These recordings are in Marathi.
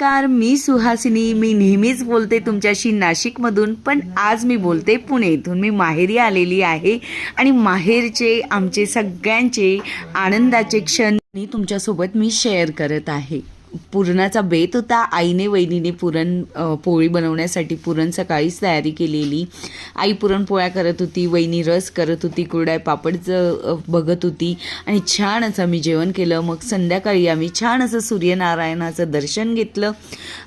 नमस्कार, मी सुहासिनी. मी नेहमीच बोलते तुमच्याशी नाशिकमधून, पण आज मी बोलते पुणे इथून. मी माहेरी आलेली आहे आणि माहेरचे आमचे सगळ्यांचे आनंदाचे क्षण तुमच्यासोबत मी शेअर करत आहे. पुरणाचा बेत होता. आईने वहिनीने पोळी बनवण्यासाठी पुरण सकाळीच तयारी केलेली. आई पुरणपोळ्या करत होती, वहिनी रस करत होती, कुरडया पापडचं बघत होती आणि छान असं आम्ही जेवण केलं. मग संध्याकाळी आम्ही छान असं सूर्यनारायणाचं दर्शन घेतलं.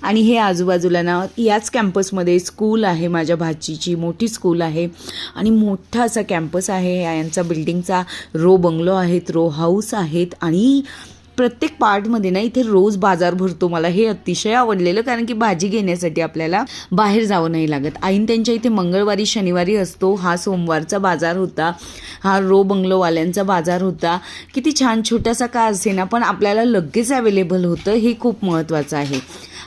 आणि हे आजूबाजूला ना याच कॅम्पसमध्ये स्कूल आहे, माझ्या भाचीची मोठी स्कूल आहे आणि मोठा असा कॅम्पस आहे. यांचा बिल्डिंगचा रो बंगलो आहेत, रो हाऊस आहेत आणि प्रत्येक पार्टमध्ये ना इथे रोज बाजार भरतो. मला हे अतिशय आवडलेलं, कारण की भाजी घेण्यासाठी आपल्याला बाहेर जावं नाही लागत. आईन त्यांच्या इथे मंगळवारी शनिवारी असतो. हा सोमवारचा बाजार होता, हा रो बंगलोवाल्यांचा बाजार होता. किती छान, छोटासा का असे ना पण आपल्याला लगेच अवेलेबल होतं, हे खूप महत्त्वाचं आहे.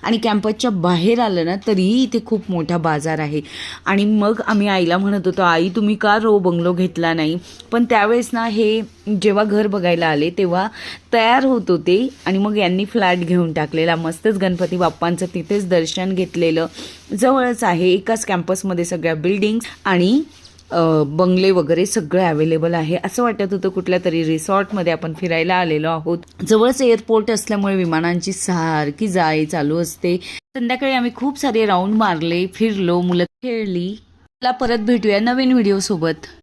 आणि कॅम्पसच्या बाहेर आलं ना तरीही इथे खूप मोठा बाजार आहे. आणि मग आम्ही आईला म्हणत होतो, आई तुम्ही का रो बंगलो घेतला नाही. पण त्यावेळेस ना हे जेव्हा घर बघायला आले तेव्हा तयार होत होते आणि मग यांनी फ्लॅट घेऊन टाकलेला. मस्तच गणपती बाप्पांचं तिथेच दर्शन घेतलेलं. जवळच आहे, एकाच कॅम्पसमध्ये सगळ्या बिल्डिंग्स आणि बंगले वगैरे सगळं अवेलेबल आहे. असं वाटत होतं कुठल्या तरी रिसॉर्टमध्ये आपण फिरायला आलेलो आहोत. जवळच एअरपोर्ट असल्यामुळे विमानांची सारखी जाय चालू असते. संध्याकाळी आम्ही खूप सारे राऊंड मारले, फिरलो, मुलं खेळली. परत भेटूया नवीन व्हिडिओ सोबत.